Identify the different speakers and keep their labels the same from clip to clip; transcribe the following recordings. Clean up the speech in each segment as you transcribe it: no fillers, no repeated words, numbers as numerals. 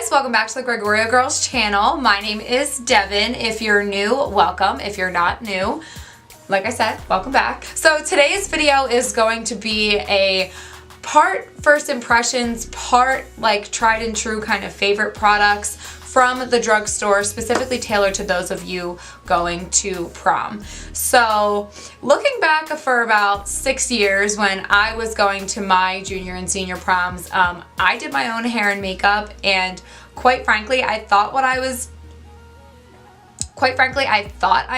Speaker 1: guys, welcome back to the Gregorio Girls channel. My name is Devin. If you're new, welcome. If you're not new, like I said, welcome back. So today's video is going to be a part first impressions, part like tried and true kind of favorite products from the drugstore, specifically tailored to those of you going to prom. So looking back for about 6 years when I was going to my junior and senior proms, I did my own hair and makeup, and quite frankly, I thought I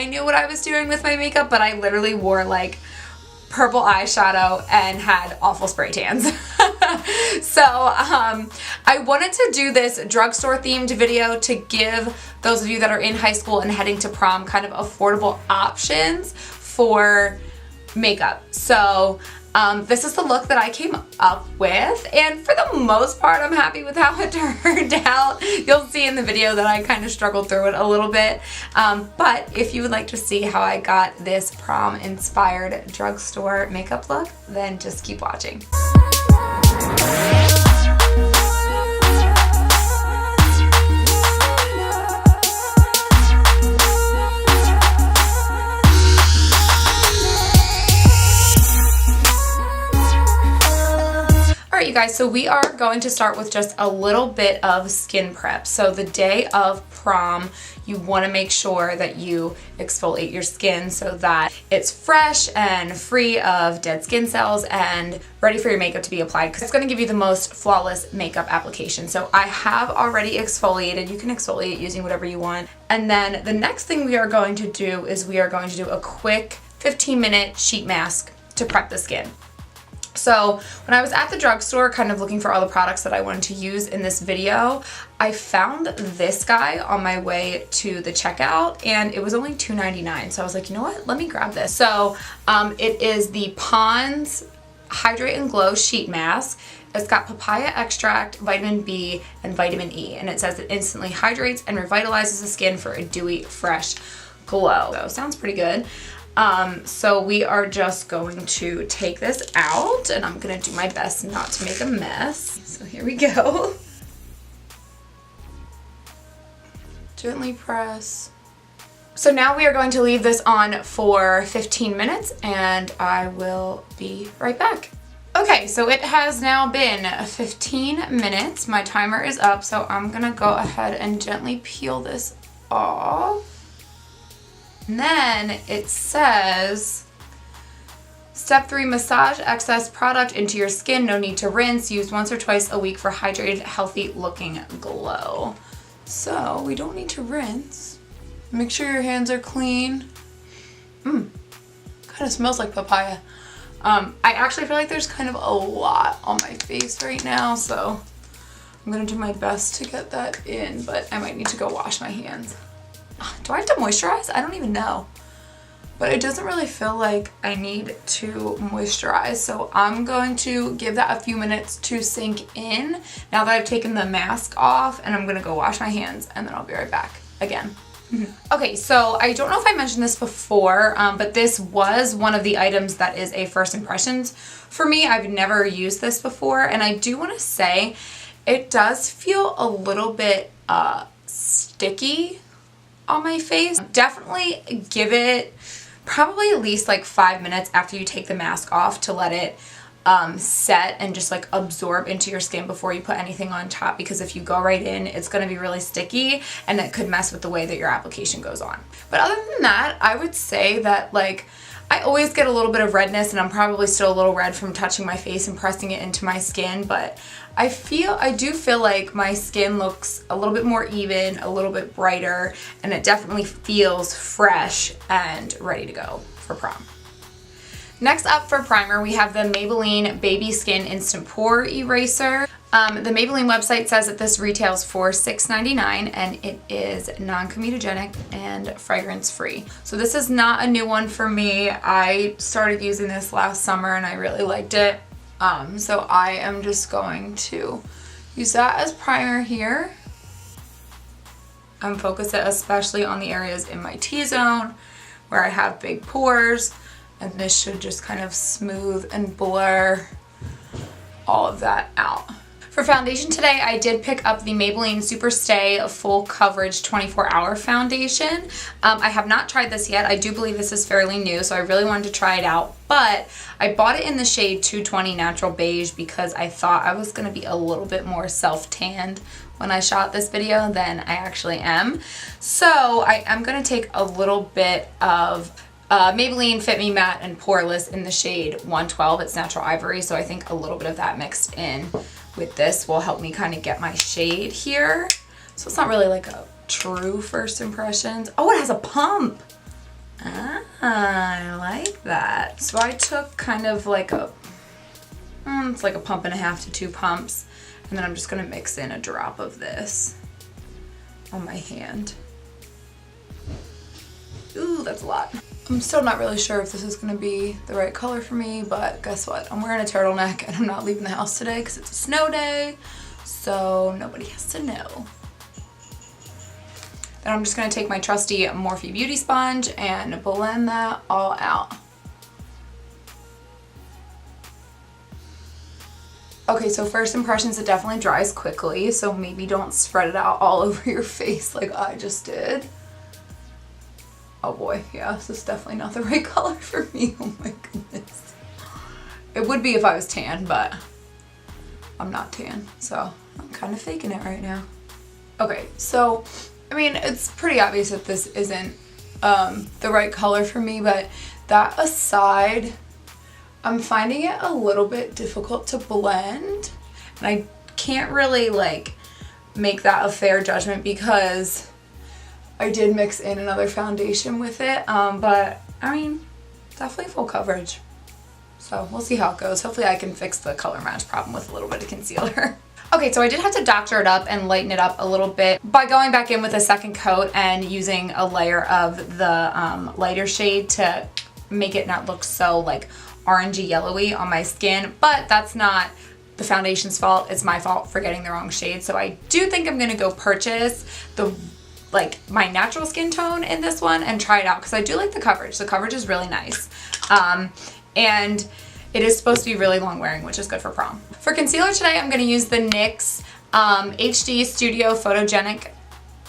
Speaker 1: knew what I was doing with my makeup, but I literally wore like purple eyeshadow and had awful spray tans. So I wanted to do this drugstore themed video to give those of you that are in high school and heading to prom kind of affordable options for makeup. So this is the look that I came up with, and for the most part I'm happy with how it turned out. You'll see in the video that I kind of struggled through it a little bit, but if you would like to see how I got this prom inspired drugstore makeup look, then just keep watching. Alright you guys, so we are going to start with just a little bit of skin prep. So the day of prom, you want to make sure that you exfoliate your skin so that it's fresh and free of dead skin cells and ready for your makeup to be applied, because it's going to give you the most flawless makeup application. So I have already exfoliated. You can exfoliate using whatever you want. And then the next thing we are going to do is we are going to do a quick 15-minute sheet mask to prep the skin. So when I was at the drugstore kind of looking for all the products that I wanted to use in this video, I found this guy on my way to the checkout, and it was only $2.99. So I was like, you know what, let me grab this. So it is the Pond's Hydrate and Glow Sheet Mask. It's got papaya extract, vitamin B, and vitamin E, and it says it instantly hydrates and revitalizes the skin for a dewy, fresh glow. So sounds pretty good. So we are just going to take this out, and I'm gonna do my best not to make a mess. So here we go. Gently press. So now we are going to leave this on for 15 minutes, and I will be right back. Okay, so it has now been 15 minutes. My timer is up, so I'm gonna go ahead and gently peel this off. And then it says, step 3, massage excess product into your skin. No need to rinse. Use once or twice a week for hydrated, healthy looking glow. So we don't need to rinse. Make sure your hands are clean. Kind of smells like papaya. I actually feel like there's kind of a lot on my face right now, so I'm gonna do my best to get that in, but I might need to go wash my hands. Do I have to moisturize? I don't even know. But it doesn't really feel like I need to moisturize. So I'm going to give that a few minutes to sink in now that I've taken the mask off, and I'm gonna go wash my hands, and then I'll be right back again. Okay, so I don't know if I mentioned this before, but this was one of the items that is a first impressions for me. I've never used this before, and I do want to say it does feel a little bit sticky on my face. Definitely give it probably at least like 5 minutes after you take the mask off to let it set and just like absorb into your skin before you put anything on top, because if you go right in, it's going to be really sticky and it could mess with the way that your application goes on. But other than that, I would say that like I always get a little bit of redness, and I'm probably still a little red from touching my face and pressing it into my skin, but I do feel like my skin looks a little bit more even, a little bit brighter, and it definitely feels fresh and ready to go for prom. Next up for primer, we have the Maybelline Baby Skin Instant Pore Eraser. The Maybelline website says that this retails for $6.99, and it is non-comedogenic and fragrance free. So this is not a new one for me. I started using this last summer and I really liked it. So I am just going to use that as primer here. I'm focused especially on the areas in my T-zone where I have big pores, and this should just kind of smooth and blur all of that out. For foundation today, I did pick up the Maybelline Super Stay Full Coverage 24-Hour Foundation. I have not tried this yet. I do believe this is fairly new, so I really wanted to try it out. But I bought it in the shade 220 Natural Beige because I thought I was going to be a little bit more self-tanned when I shot this video than I actually am. So I am going to take a little bit of Maybelline Fit Me Matte and Poreless in the shade 112. It's Natural Ivory, so I think a little bit of that mixed in with this will help me kind of get my shade here. So it's not really like a true first impressions. Oh, it has a pump. Ah, I like that. So I took kind of like it's like a pump and a half to 2 pumps. And then I'm just gonna mix in a drop of this on my hand. Ooh, that's a lot. I'm still not really sure if this is gonna be the right color for me, but guess what? I'm wearing a turtleneck and I'm not leaving the house today because it's a snow day, so nobody has to know. Then I'm just gonna take my trusty Morphe Beauty Sponge and blend that all out. Okay, so first impressions, it definitely dries quickly, so maybe don't spread it out all over your face like I just did. Oh boy, yeah, this is definitely not the right color for me. Oh my goodness. It would be if I was tan, but I'm not tan, so I'm kind of faking it right now. Okay, so, I mean, it's pretty obvious that this isn't the right color for me, but that aside, I'm finding it a little bit difficult to blend, and I can't really like make that a fair judgment because I did mix in another foundation with it, but I mean, definitely full coverage. So we'll see how it goes. Hopefully I can fix the color match problem with a little bit of concealer. Okay, so I did have to doctor it up and lighten it up a little bit by going back in with a second coat and using a layer of the lighter shade to make it not look so like orangey yellowy on my skin, but that's not the foundation's fault. It's my fault for getting the wrong shade. So I do think I'm gonna go purchase my natural skin tone in this one and try it out because I do like the coverage. The coverage is really nice. And it is supposed to be really long wearing, which is good for prom. For concealer today, I'm gonna use the NYX HD Studio Photogenic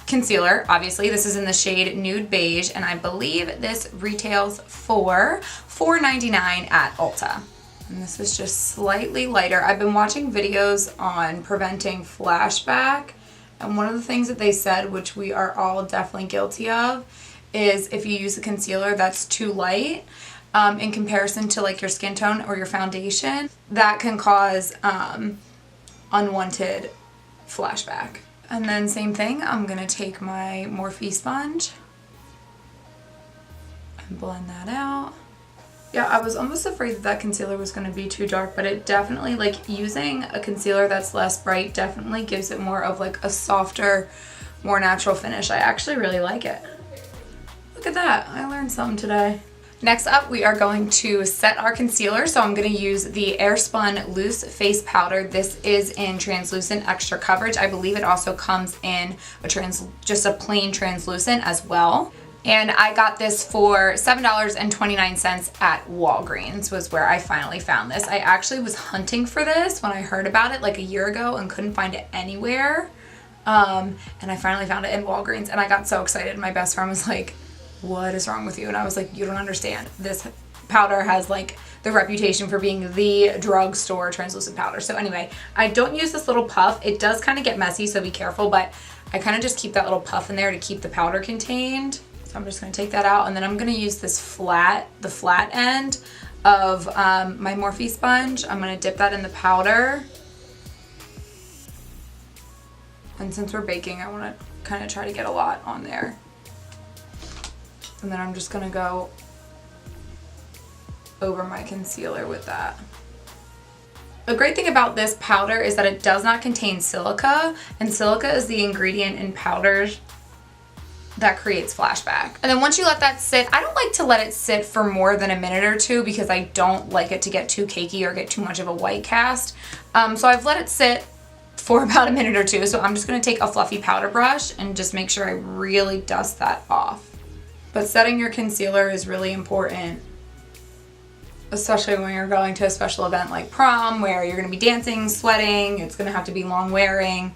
Speaker 1: Concealer. Obviously, this is in the shade Nude Beige, and I believe this retails for $4.99 at Ulta. And this is just slightly lighter. I've been watching videos on preventing flashback, and one of the things that they said, which we are all definitely guilty of, is if you use a concealer that's too light in comparison to like your skin tone or your foundation, that can cause unwanted flashback. And then same thing, I'm gonna take my Morphe sponge and blend that out. Yeah, I was almost afraid that concealer was gonna be too dark, but it definitely, like, using a concealer that's less bright definitely gives it more of like a softer, more natural finish. I actually really like it. Look at that, I learned something today. Next up, we are going to set our concealer. So I'm going to use the Airspun Loose Face Powder. This is in Translucent Extra Coverage. I believe it also comes in just a plain translucent as well. And I got this for $7.29 at Walgreens was where I finally found this. I actually was hunting for this when I heard about it like a year ago and couldn't find it anywhere. And I finally found it in Walgreens and I got so excited. My best friend was like, "What is wrong with you?" And I was like, "You don't understand. This powder has like the reputation for being the drugstore translucent powder." So anyway, I don't use this little puff. It does kind of get messy, so be careful, but I kind of just keep that little puff in there to keep the powder contained. So I'm just gonna take that out and then I'm gonna use this the flat end of my Morphe sponge. I'm gonna dip that in the powder. And since we're baking, I wanna kind of try to get a lot on there. And then I'm just gonna go over my concealer with that. The great thing about this powder is that it does not contain silica, and silica is the ingredient in powders that creates flashback. And then once you let that sit, I don't like to let it sit for more than a minute or two because I don't like it to get too cakey or get too much of a white cast. So I've let it sit for about a minute or two, so I'm just gonna take a fluffy powder brush and just make sure I really dust that off. But setting your concealer is really important especially when you're going to a special event like prom where you're going to be dancing, sweating, it's going to have to be long wearing.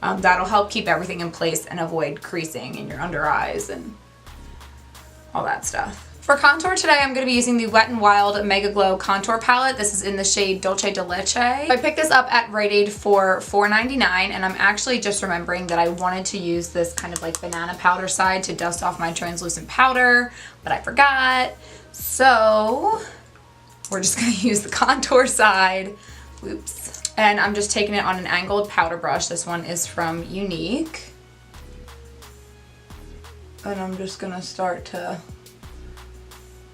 Speaker 1: That'll help keep everything in place and avoid creasing in your under eyes and all that stuff. For contour today, I'm going to be using the Wet n Wild Mega Glow Contour Palette. This is in the shade Dolce de Leche. I picked this up at Rite Aid for $4.99, and I'm actually just remembering that I wanted to use this kind of like banana powder side to dust off my translucent powder, but I forgot. So we're just going to use the contour side. Oops. And I'm just taking it on an angled powder brush. This one is from Unique. And I'm just going to start to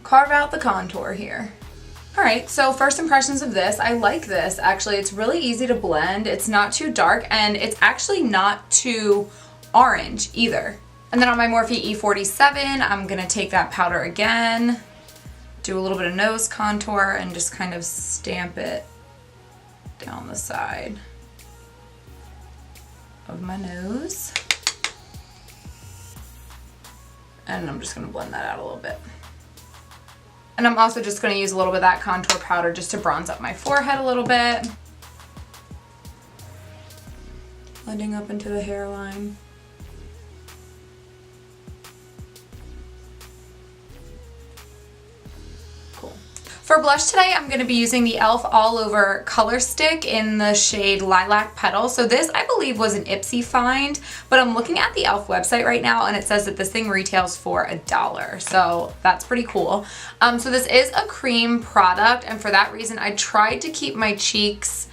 Speaker 1: carve out the contour here. Alright, so first impressions of this. I like this actually. It's really easy to blend. It's not too dark and it's actually not too orange either. And then on my Morphe E47, I'm going to take that powder again, do a little bit of nose contour and just kind of stamp it down the side of my nose. And I'm just going to blend that out a little bit. And I'm also just going to use a little bit of that contour powder just to bronze up my forehead a little bit. Blending up into the hairline. For blush today, I'm going to be using the e.l.f. All Over Color Stick in the shade Lilac Petal. So this, I believe, was an Ipsy find, but I'm looking at the e.l.f. website right now and it says that this thing retails for $1. So that's pretty cool. So this is a cream product, and for that reason, I tried to keep my cheeks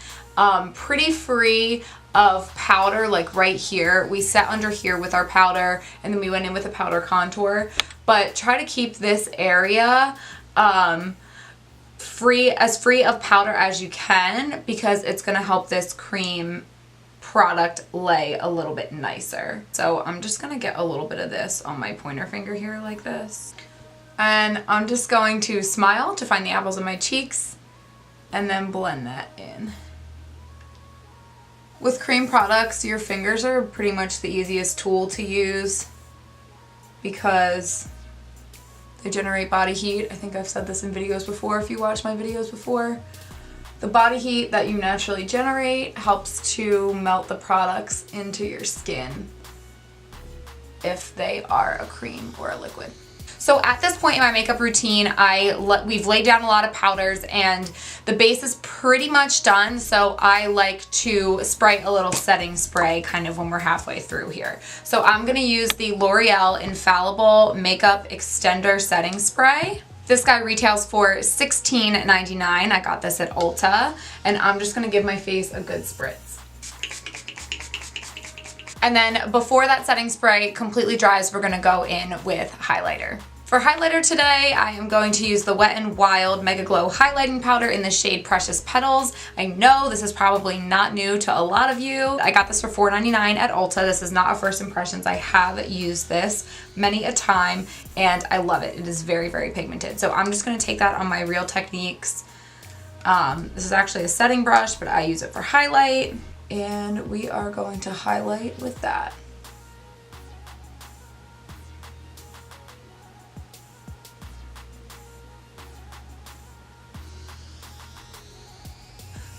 Speaker 1: pretty free of powder, like right here. We set under here with our powder and then we went in with a powder contour, but try to keep this area free of powder as you can, because it's going to help this cream product lay a little bit nicer. So I'm just going to get a little bit of this on my pointer finger here like this. And I'm just going to smile to find the apples of my cheeks and then blend that in. With cream products, your fingers are pretty much the easiest tool to use because they generate body heat. I think I've said this in videos before if you watch my videos before. The body heat that you naturally generate helps to melt the products into your skin if they are a cream or a liquid. So at this point in my makeup routine, we've laid down a lot of powders and the base is pretty much done. So I like to spray a little setting spray kind of when we're halfway through here. So I'm going to use the L'Oreal Infallible Makeup Extender Setting Spray. This guy retails for $16.99. I got this at Ulta, and I'm just going to give my face a good spritz. And then before that setting spray completely dries, we're going to go in with highlighter. For highlighter today, I am going to use the Wet n Wild Mega Glow Highlighting Powder in the shade Precious Petals. I know this is probably not new to a lot of you. I got this for $4.99 at Ulta. This is not a first impressions. I have used this many a time and I love it. It is very, very pigmented. So I'm just going to take that on my Real Techniques. This is actually a setting brush, but I use it for highlight. And we are going to highlight with that.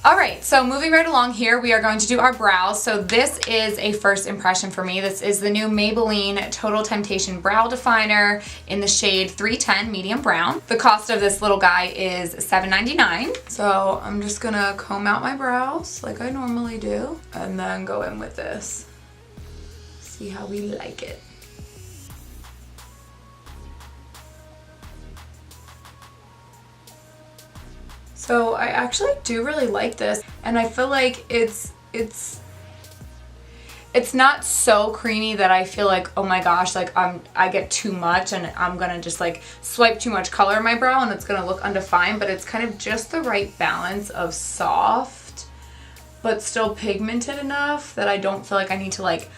Speaker 1: Alright, so moving right along here, we are going to do our brows. So this is a first impression for me. This is the new Maybelline Total Temptation Brow Definer in the shade 310 Medium Brown. The cost of this little guy is $7.99. So I'm just gonna comb out my brows like I normally do and then go in with this. See how we like it. So I actually do really like this, and I feel like it's not so creamy that I feel like, oh my gosh, like I get too much and I'm gonna just like swipe too much color in my brow and it's gonna look undefined, but it's kind of just the right balance of soft but still pigmented enough that I don't feel like I need to like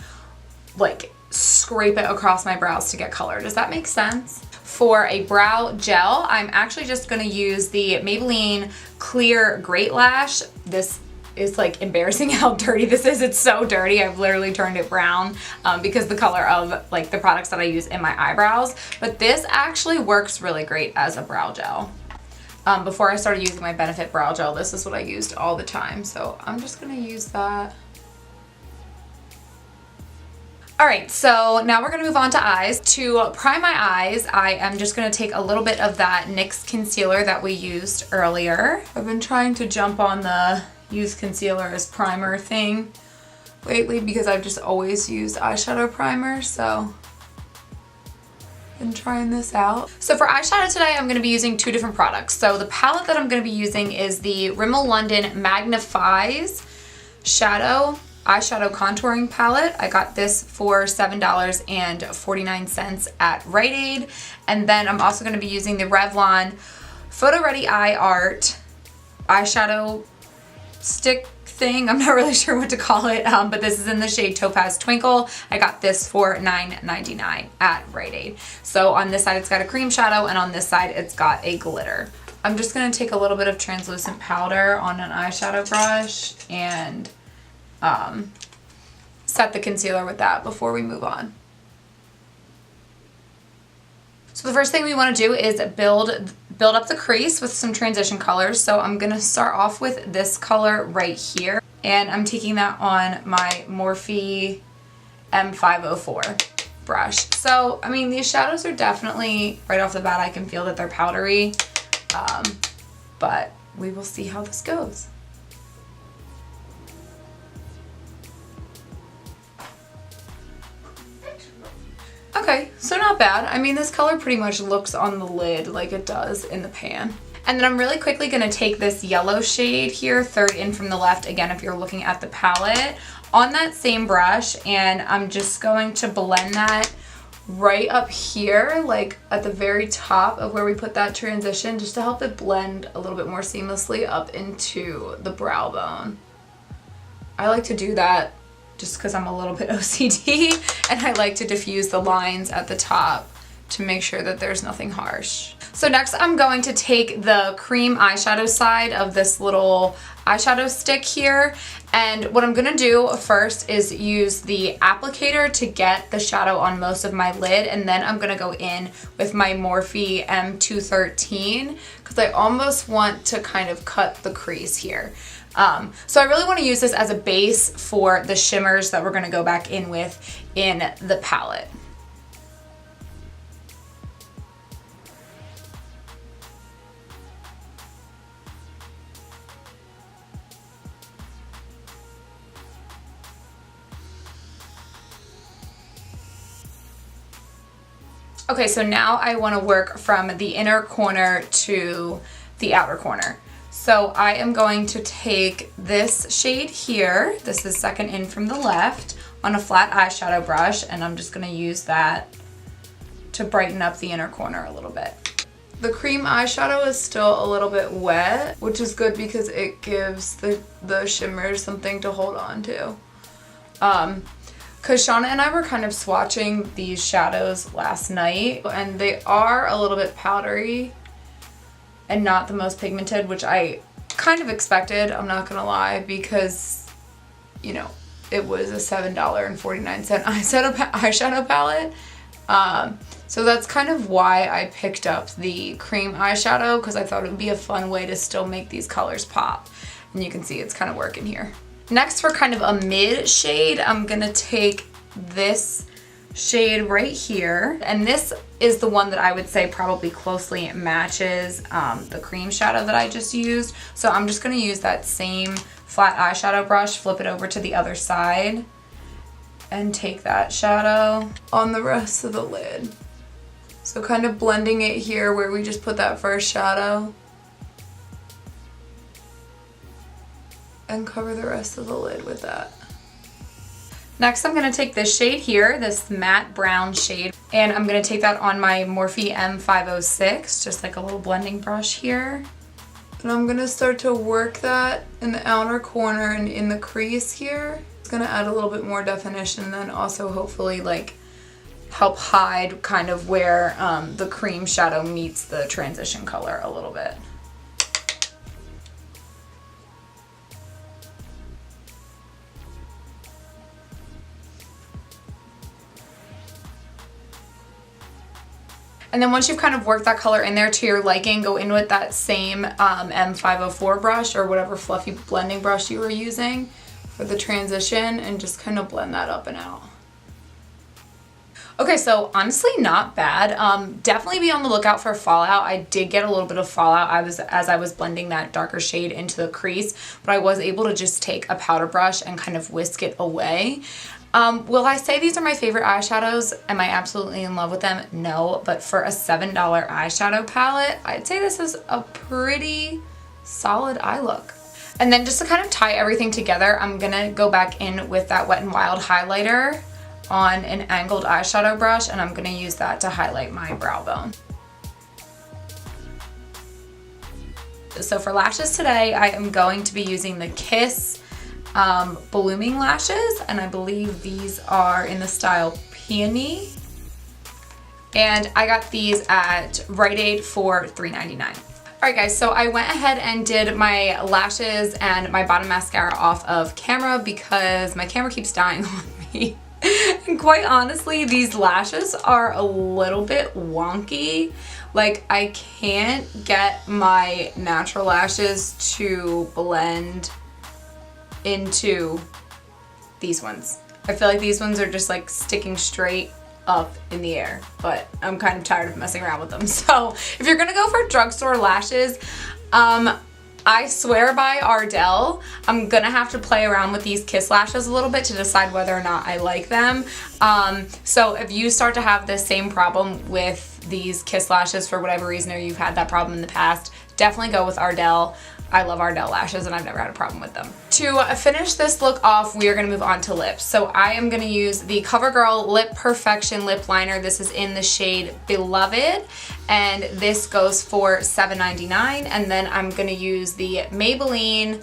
Speaker 1: scrape it across my brows to get color. Does that make sense? For a brow gel, I'm actually just going to use the Maybelline Clear Great Lash. This is like embarrassing how dirty this is. It's so dirty. I've literally turned it brown because the color of like the products that I use in my eyebrows. But this actually works really great as a brow gel. Before I started using my Benefit Brow Gel, this is what I used all the time. So I'm just gonna use that. Alright, so now we're going to move on to eyes. To prime my eyes, I am just going to take a little bit of that NYX concealer that we used earlier. I've been trying to jump on the use concealer as primer thing lately because I've just always used eyeshadow primer, so I've been trying this out. So for eyeshadow today, I'm going to be using two different products. So the palette that I'm going to be using is the Rimmel London Magnifies eyeshadow contouring palette. I got this for $7.49 at Rite Aid. And then I'm also going to be using the Revlon Photo Ready Eye Art eyeshadow stick thing. I'm not really sure what to call it, but this is in the shade Topaz Twinkle. I got this for $9.99 at Rite Aid. So on this side it's got a cream shadow and on this side it's got a glitter. I'm just going to take a little bit of translucent powder on an eyeshadow brush and set the concealer with that before we move on. So the first thing we want to do is build up the crease with some transition colors. So I'm going to start off with this color right here, and I'm taking that on my Morphe M504 brush. So I mean, these shadows are definitely, right off the bat I can feel that they're powdery, but we will see how this goes. Okay, so not bad. I mean, this color pretty much looks on the lid like it does in the pan. And then I'm really quickly going to take this yellow shade here, third in from the left, again if you're looking at the palette, on that same brush, and I'm just going to blend that right up here, like at the very top of where we put that transition, just to help it blend a little bit more seamlessly up into the brow bone. I like to do that just because I'm a little bit OCD, and I like to diffuse the lines at the top to make sure that there's nothing harsh. So next I'm going to take the cream eyeshadow side of this little eyeshadow stick here, and what I'm gonna do first is use the applicator to get the shadow on most of my lid, and then I'm gonna go in with my Morphe M213 because I almost want to kind of cut the crease here. So I really want to use this as a base for the shimmers that we're going to go back in with in the palette. Okay, so now I want to work from the inner corner to the outer corner. So I am going to take this shade here, this is second in from the left, on a flat eyeshadow brush, and I'm just going to use that to brighten up the inner corner a little bit. The cream eyeshadow is still a little bit wet, which is good because it gives the shimmers something to hold on to. Because Shauna and I were kind of swatching these shadows last night, and they are a little bit powdery and not the most pigmented, which I kind of expected, I'm not gonna lie, because, you know, it was a $7.49 eyeshadow palette. So that's kind of why I picked up the cream eyeshadow, because I thought it would be a fun way to still make these colors pop. And you can see it's kind of working here. Next, for kind of a mid shade, I'm gonna take this shade right here, and this is the one that I would say probably closely matches the cream shadow that I just used. So I'm just going to use that same flat eyeshadow brush, flip it over to the other side, and take that shadow on the rest of the lid. So kind of blending it here where we just put that first shadow, and cover the rest of the lid with that. Next, I'm going to take this shade here, this matte brown shade, and I'm going to take that on my Morphe M506, just like a little blending brush here. And I'm going to start to work that in the outer corner and in the crease here. It's going to add a little bit more definition, and then also hopefully like help hide kind of where the cream shadow meets the transition color a little bit. And then once you've kind of worked that color in there to your liking, go in with that same M504 brush or whatever fluffy blending brush you were using for the transition and just kind of blend that up and out. Okay, so honestly not bad. Definitely be on the lookout for fallout. I did get a little bit of fallout as I was blending that darker shade into the crease, but I was able to just take a powder brush and kind of whisk it away. Will I say these are my favorite eyeshadows? Am I absolutely in love with them? No, but for a $7 eyeshadow palette, I'd say this is a pretty solid eye look. And then just to kind of tie everything together, I'm gonna go back in with that Wet n Wild highlighter on an angled eyeshadow brush, and I'm gonna use that to highlight my brow bone. So for lashes today, I am going to be using the Kiss blooming lashes, and I believe these are in the style Peony, and I got these at Rite Aid for $3.99. Alright guys, so I went ahead and did my lashes and my bottom mascara off of camera because my camera keeps dying on me. And quite honestly, these lashes are a little bit wonky. Like, I can't get my natural lashes to blend into these ones. I feel like these ones are just like sticking straight up in the air, but I'm kind of tired of messing around with them. So if you're gonna go for drugstore lashes, I swear by Ardell. I'm gonna have to play around with these Kiss lashes a little bit to decide whether or not I like them. So if you start to have the same problem with these Kiss lashes for whatever reason, or you've had that problem in the past, definitely go with Ardell. I love Ardell lashes and I've never had a problem with them. To finish this look off, we are gonna move on to lips. So I am gonna use the CoverGirl Lip Perfection Lip Liner. This is in the shade Beloved, and this goes for $7.99. And then I'm gonna use the Maybelline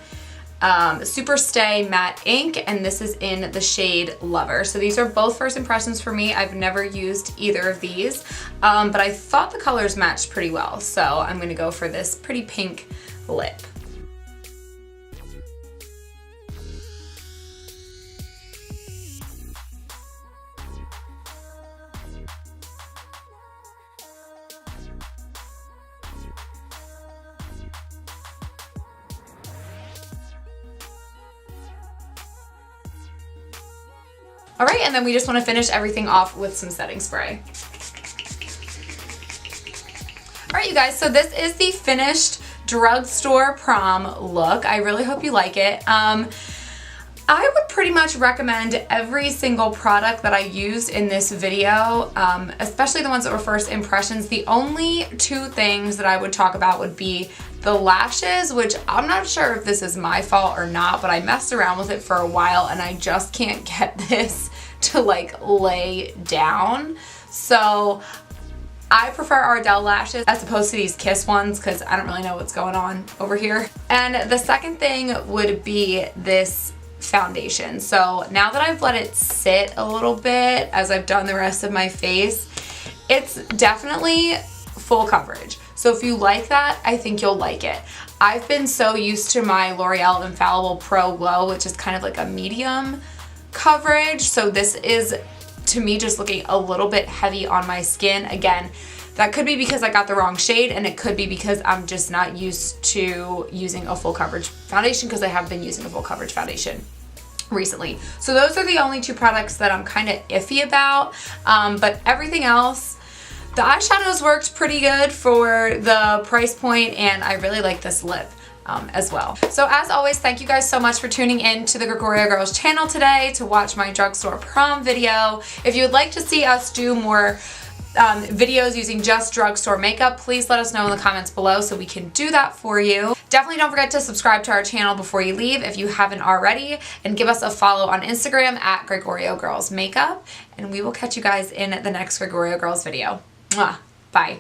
Speaker 1: Super Stay Matte Ink, and this is in the shade Lover. So these are both first impressions for me. I've never used either of these, but I thought the colors matched pretty well. So I'm gonna go for this pretty pink lip. All right, and then we just want to finish everything off with some setting spray. All right, you guys, so this is the finished Drugstore Prom look. I really hope you like it. I would pretty much recommend every single product that I used in this video, especially the ones that were first impressions. The only two things that I would talk about would be the lashes, which I'm not sure if this is my fault or not, but I messed around with it for a while and I just can't get this to like lay down. So I prefer Ardell lashes as opposed to these Kiss ones because I don't really know what's going on over here. And the second thing would be this foundation. So now that I've let it sit a little bit as I've done the rest of my face, it's definitely full coverage. So if you like that, I think you'll like it. I've been so used to my L'Oreal Infallible Pro Glow, which is kind of like a medium coverage. So this is, to me, just looking a little bit heavy on my skin. Again, that could be because I got the wrong shade, and it could be because I'm just not used to using a full coverage foundation because I have been using a full coverage foundation recently. So those are the only two products that I'm kind of iffy about, but everything else, the eyeshadows worked pretty good for the price point, and I really like this lip as well. So as always, thank you guys so much for tuning in to the Gregorio Girls channel today to watch my Drugstore Prom video. If you would like to see us do more videos using just drugstore makeup, please let us know in the comments below so we can do that for you. Definitely don't forget to subscribe to our channel before you leave if you haven't already, and give us a follow on Instagram at Gregorio Girls Makeup, and we will catch you guys in the next Gregorio Girls video. Mwah. Bye.